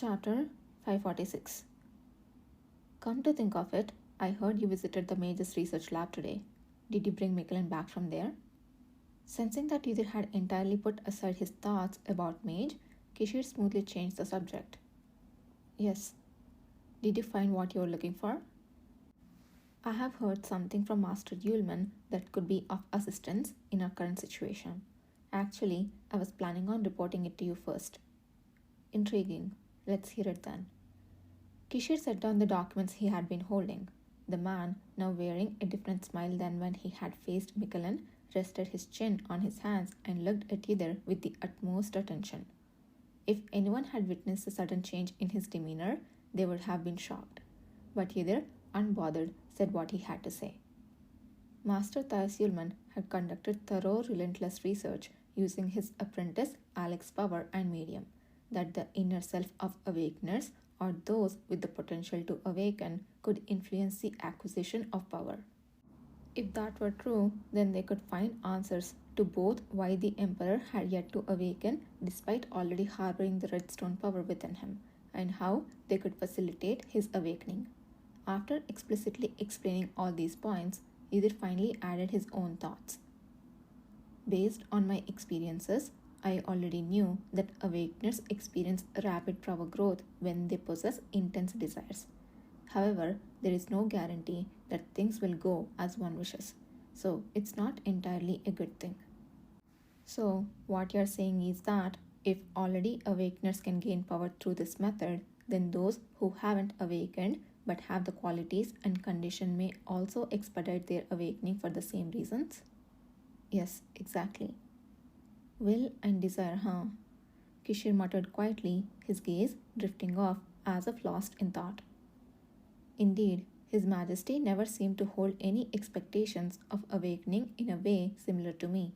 Chapter 546. Come to think of it, I heard you visited the Mage's research lab today. Did you bring Michelin back from there? Sensing that Yudhir had entirely put aside his thoughts about Mage, Kishir smoothly changed the subject. Yes. Did you find what you were looking for? I have heard something from Master Yulman that could be of assistance in our current situation. Actually, I was planning on reporting it to you first. Intriguing. Let's hear it then. Kishir set down the documents he had been holding. The man, now wearing a different smile than when he had faced Michelin, rested his chin on his hands and looked at Yudhir with the utmost attention. If anyone had witnessed the sudden change in his demeanor, they would have been shocked. But Yudhir, unbothered, said what he had to say. Master Thais Yulman had conducted thorough, relentless research using his apprentice Alex's power and medium, that the inner self of awakeners, or those with the potential to awaken, could influence the acquisition of power. If that were true, then they could find answers to both why the Emperor had yet to awaken despite already harboring the Redstone power within him, and how they could facilitate his awakening. After explicitly explaining all these points, Yudhir finally added his own thoughts. Based on my experiences, I already knew that awakeners experience rapid power growth when they possess intense desires. However, there is no guarantee that things will go as one wishes, so it's not entirely a good thing. So, what you're saying is that if already awakeners can gain power through this method, then those who haven't awakened but have the qualities and condition may also expedite their awakening for the same reasons? Yes, exactly. Will and desire, huh? Kishir muttered quietly, his gaze drifting off as if lost in thought. Indeed, His Majesty never seemed to hold any expectations of awakening in a way similar to me. ...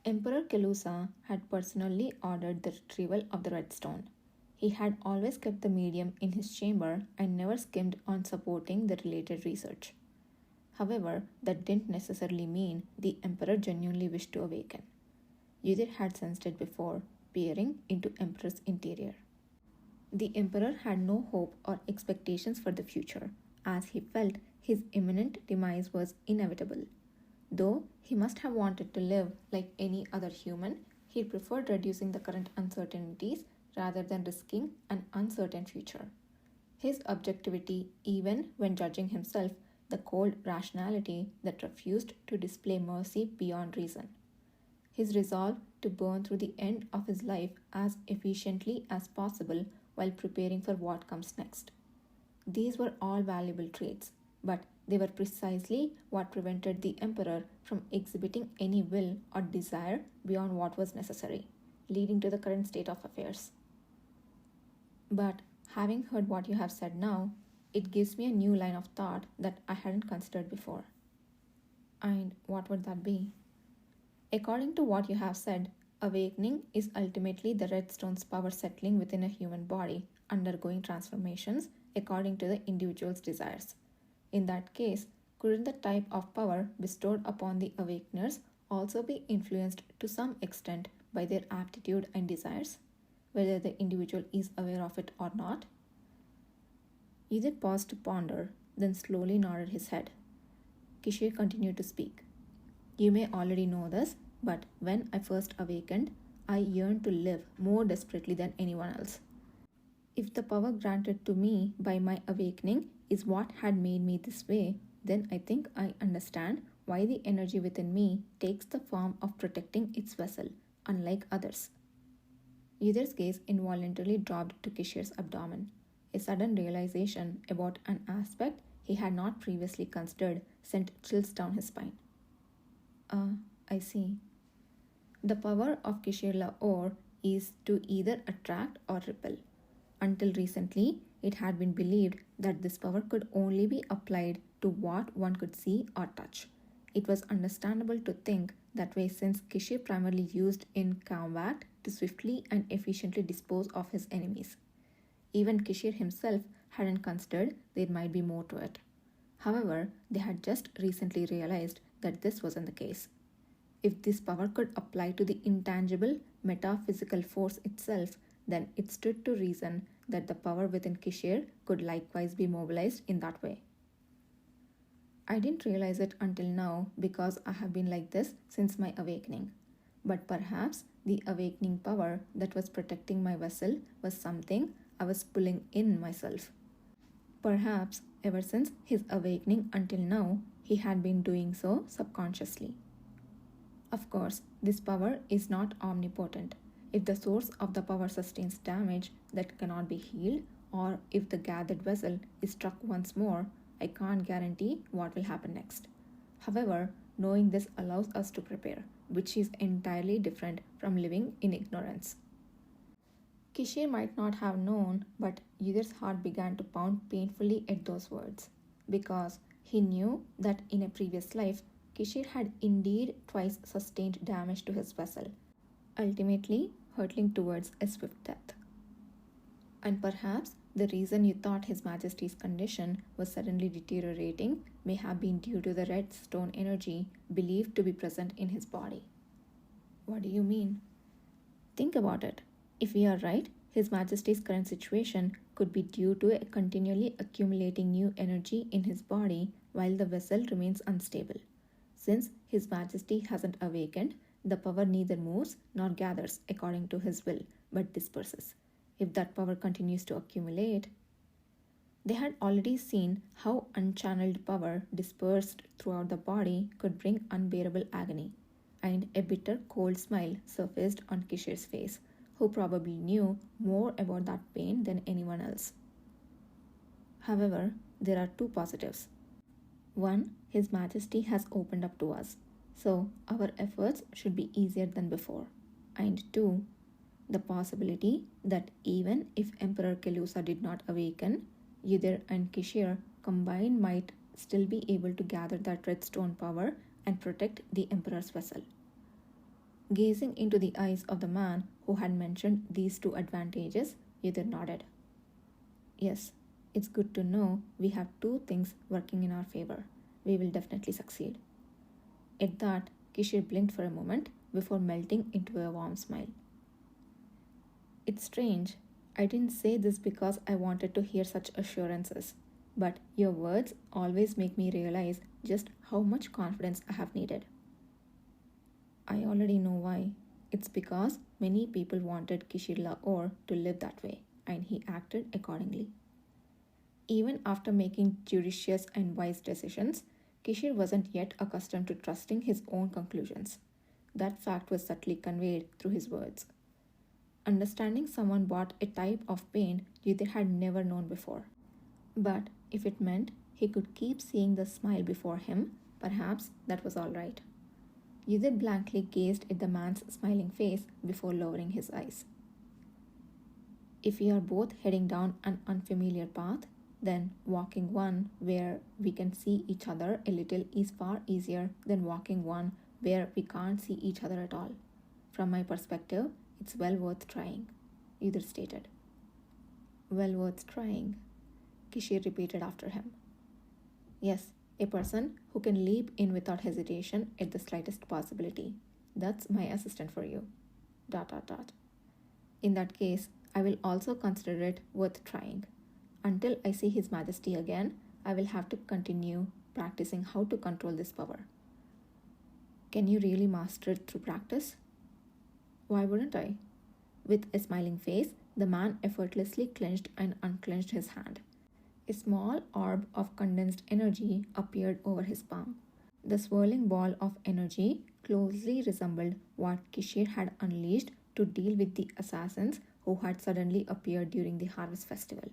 Emperor Kelusa had personally ordered the retrieval of the Redstone. He had always kept the medium in his chamber and never skimmed on supporting the related research. However, that didn't necessarily mean the Emperor genuinely wished to awaken. Yudhir had sensed it before, peering into Emperor's interior. The Emperor had no hope or expectations for the future, as he felt his imminent demise was inevitable. Though he must have wanted to live like any other human, he preferred reducing the current uncertainties rather than risking an uncertain future. His objectivity, even when judging himself, the cold rationality that refused to display mercy beyond reason. His resolve to burn through the end of his life as efficiently as possible while preparing for what comes next. These were all valuable traits, but they were precisely what prevented the Emperor from exhibiting any will or desire beyond what was necessary, leading to the current state of affairs. But having heard what you have said now, it gives me a new line of thought that I hadn't considered before. And what would that be? According to what you have said, awakening is ultimately the Redstone's power settling within a human body, undergoing transformations according to the individual's desires. In that case, couldn't the type of power bestowed upon the awakeners also be influenced to some extent by their aptitude and desires, whether the individual is aware of it or not? Yudhir paused to ponder, then slowly nodded his head. Kishir continued to speak. You may already know this, but when I first awakened, I yearned to live more desperately than anyone else. If the power granted to me by my awakening is what had made me this way, then I think I understand why the energy within me takes the form of protecting its vessel, unlike others. Yudhir's gaze involuntarily dropped to Kishir's abdomen. A sudden realization about an aspect he had not previously considered sent chills down his spine. I see. The power of Kishir Lahore is to either attract or repel. Until recently, it had been believed that this power could only be applied to what one could see or touch. It was understandable to think that way since Kishir primarily used in combat to swiftly and efficiently dispose of his enemies. Even Kishir himself hadn't considered there might be more to it. However, they had just recently realized that this wasn't the case. If this power could apply to the intangible metaphysical force itself, then it stood to reason that the power within Kishir could likewise be mobilized in that way. I didn't realize it until now because I have been like this since my awakening. But perhaps the awakening power that was protecting my vessel was something I was pulling in myself. Perhaps ever since his awakening until now, he had been doing so subconsciously. Of course, this power is not omnipotent. If the source of the power sustains damage that cannot be healed, or if the gathered vessel is struck once more, I can't guarantee what will happen next. However, knowing this allows us to prepare, which is entirely different from living in ignorance. Kishir might not have known, but Yudhir's heart began to pound painfully at those words, because he knew that in a previous life, Kishir had indeed twice sustained damage to his vessel, ultimately hurtling towards a swift death. And perhaps the reason you thought His Majesty's condition was suddenly deteriorating may have been due to the red stone energy believed to be present in his body. What do you mean? Think about it. If we are right, His Majesty's current situation could be due to a continually accumulating new energy in his body while the vessel remains unstable. Since His Majesty hasn't awakened, the power neither moves nor gathers according to his will, but disperses. If that power continues to accumulate, they had already seen how unchanneled power dispersed throughout the body could bring unbearable agony, and a bitter cold smile surfaced on Kishir's face, who probably knew more about that pain than anyone else. However, there are two positives. One, His Majesty has opened up to us, so our efforts should be easier than before. And two, the possibility that even if Emperor Kelusa did not awaken, Yudhir and Kishir combined might still be able to gather that red stone power and protect the Emperor's vessel. Gazing into the eyes of the man who had mentioned these two advantages, Yudhir nodded. Yes, it's good to know we have two things working in our favor. We will definitely succeed. At that, Kishir blinked for a moment before melting into a warm smile. It's strange. I didn't say this because I wanted to hear such assurances, but your words always make me realize just how much confidence I have needed. I already know why. It's because many people wanted Kishir Lahore to live that way, and he acted accordingly. Even after making judicious and wise decisions, Kishir wasn't yet accustomed to trusting his own conclusions. That fact was subtly conveyed through his words. Understanding someone brought a type of pain Yudhir had never known before. But if it meant he could keep seeing the smile before him, perhaps that was all right. Yudhir blankly gazed at the man's smiling face before lowering his eyes. If we are both heading down an unfamiliar path, then walking one where we can see each other a little is far easier than walking one where we can't see each other at all. From my perspective, it's well worth trying, Yudhir stated. Well worth trying, Kishir repeated after him. Yes, a person who can leap in without hesitation at the slightest possibility. That's my assistant for you. ... In that case, I will also consider it worth trying. Until I see His Majesty again, I will have to continue practicing how to control this power. Can you really master it through practice? Why wouldn't I? With a smiling face, the man effortlessly clenched and unclenched his hand. A small orb of condensed energy appeared over his palm. The swirling ball of energy closely resembled what Kishir had unleashed to deal with the assassins who had suddenly appeared during the harvest festival.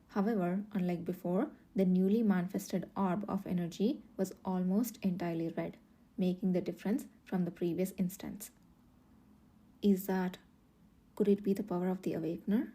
However, unlike before, the newly manifested orb of energy was almost entirely red, making the difference from the previous instance. Could it be the power of the Awakener?